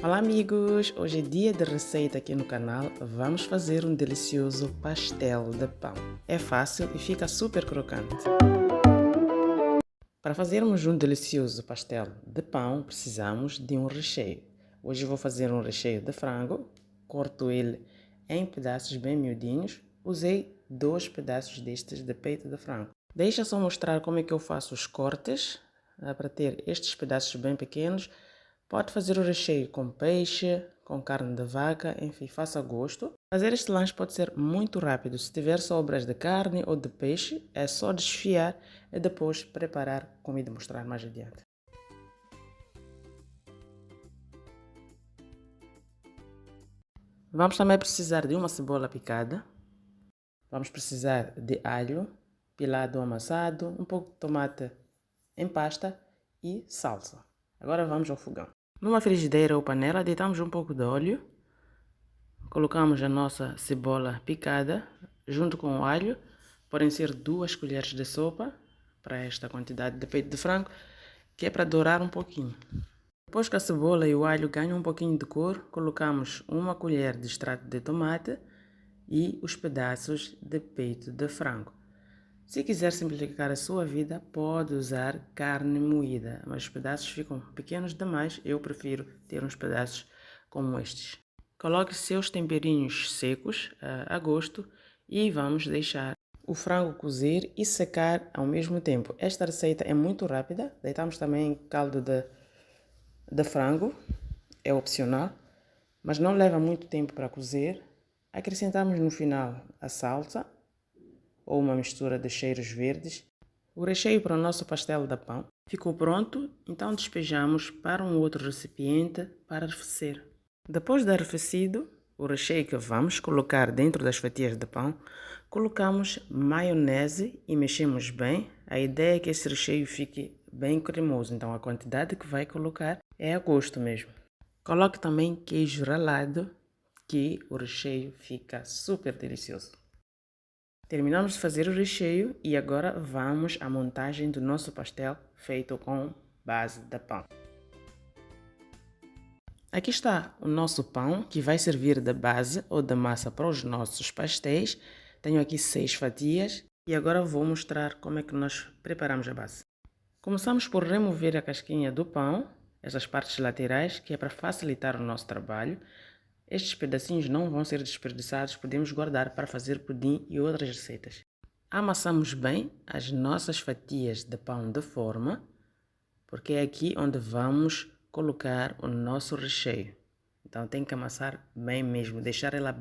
Olá amigos, hoje é dia de receita aqui no canal. Vamos fazer um delicioso pastel de pão. É fácil e fica super crocante. Para fazermos um delicioso pastel de pão, precisamos de um recheio. Hoje vou fazer um recheio de frango. Corto ele em pedaços bem miudinhos. Usei 2 pedaços destes de peito de frango. Deixa só mostrar como é que eu faço os cortes. Para ter estes pedaços bem pequenos. Pode fazer o recheio com peixe, com carne de vaca, enfim, faça a gosto. Fazer este lanche pode ser muito rápido. Se tiver sobras de carne ou de peixe, é só desfiar e depois preparar comida e mostrar mais adiante. Vamos também precisar de uma cebola picada. Vamos precisar de alho pilado ou amassado, um pouco de tomate em pasta e salsa. Agora vamos ao fogão. Numa frigideira ou panela, deitamos um pouco de óleo. Colocamos a nossa cebola picada junto com o alho. Podem ser 2 colheres de sopa para esta quantidade de peito de frango, que é para dourar um pouquinho. Depois que a cebola e o alho ganham um pouquinho de cor, colocamos 1 colher de extrato de tomate e os pedaços de peito de frango. Se quiser simplificar a sua vida, pode usar carne moída, mas os pedaços ficam pequenos demais. Eu prefiro ter uns pedaços como estes. Coloque seus temperinhos secos a gosto e vamos deixar o frango cozer e secar ao mesmo tempo. Esta receita é muito rápida. Deitamos também caldo de frango, é opcional, mas não leva muito tempo para cozer. Acrescentamos no final a salsa ou uma mistura de cheiros verdes. O recheio para o nosso pastel de pão ficou pronto, então despejamos para um outro recipiente para arrefecer. Depois de arrefecido, o recheio que vamos colocar dentro das fatias de pão, colocamos maionese e mexemos bem. A ideia é que esse recheio fique bem cremoso, então a quantidade que vai colocar é a gosto mesmo. Coloque também queijo ralado, que o recheio fica super delicioso. Terminamos de fazer o recheio e agora vamos à montagem do nosso pastel feito com base de pão. Aqui está o nosso pão que vai servir de base ou de massa para os nossos pastéis. Tenho aqui 6 fatias e agora vou mostrar como é que nós preparamos a base. Começamos por remover a casquinha do pão, essas partes laterais, que é para facilitar o nosso trabalho. Estes pedacinhos não vão ser desperdiçados, podemos guardar para fazer pudim e outras receitas. Amassamos bem as nossas fatias de pão de forma, porque é aqui onde vamos colocar o nosso recheio. Então tem que amassar bem mesmo, deixar ela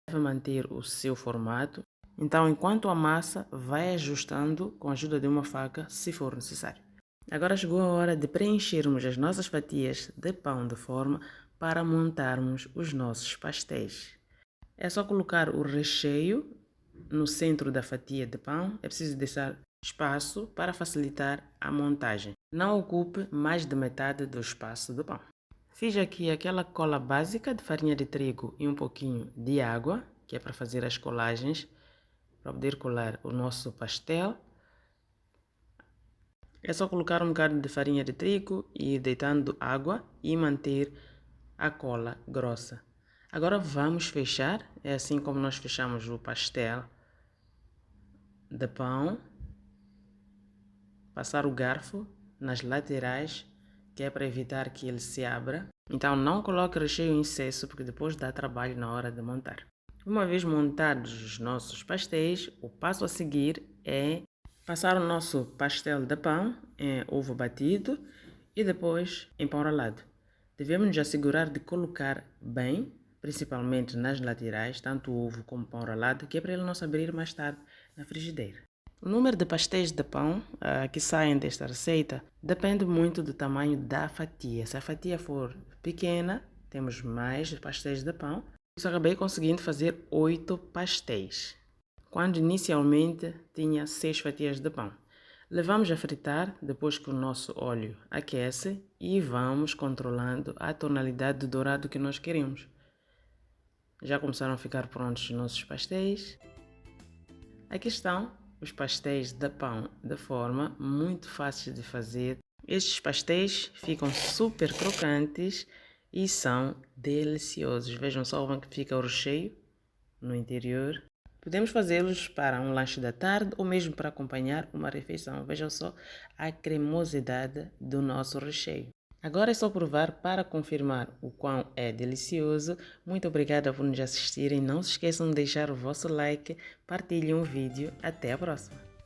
deve manter o seu formato. Então, enquanto amassa, vai ajustando com a ajuda de uma faca, se for necessário. Agora chegou a hora de preenchermos as nossas fatias de pão de forma para montarmos os nossos pastéis. É só colocar o recheio no centro da fatia de pão. É preciso deixar espaço para facilitar a montagem. Não ocupe mais de metade do espaço do pão. Fiz aqui aquela cola básica de farinha de trigo e um pouquinho de água, que é para fazer as colagens, para poder colar o nosso pastel. É só colocar um bocado de farinha de trigo e ir deitando água e manter a cola grossa. Agora vamos fechar, é assim como nós fechamos o pastel de pão. Passar o garfo nas laterais, que é para evitar que ele se abra. Então não coloque recheio em excesso, porque depois dá trabalho na hora de montar. Uma vez montados os nossos pastéis, o passo a seguir é passar o nosso pastel de pão em ovo batido e depois em pão ralado. Devemos nos assegurar de colocar bem, principalmente nas laterais, tanto o ovo como o pão ralado, que é para ele não se abrir mais tarde na frigideira. O número de pastéis de pão que saem desta receita depende muito do tamanho da fatia. Se a fatia for pequena, temos mais pastéis de pão. Eu acabei conseguindo fazer 8 pastéis, quando inicialmente tinha 6 fatias de pão. Levamos a fritar depois que o nosso óleo aquece e vamos controlando a tonalidade de dourado que nós queremos. Já começaram a ficar prontos os nossos pastéis. Aqui estão os pastéis de pão de forma muito fáceis de fazer. Estes pastéis ficam super crocantes e são deliciosos. Vejam só como que fica o recheio no interior. Podemos fazê-los para um lanche da tarde ou mesmo para acompanhar uma refeição. Vejam só a cremosidade do nosso recheio. Agora é só provar para confirmar o quão é delicioso. Muito obrigada por nos assistirem. Não se esqueçam de deixar o vosso like, partilhem o vídeo. Até a próxima!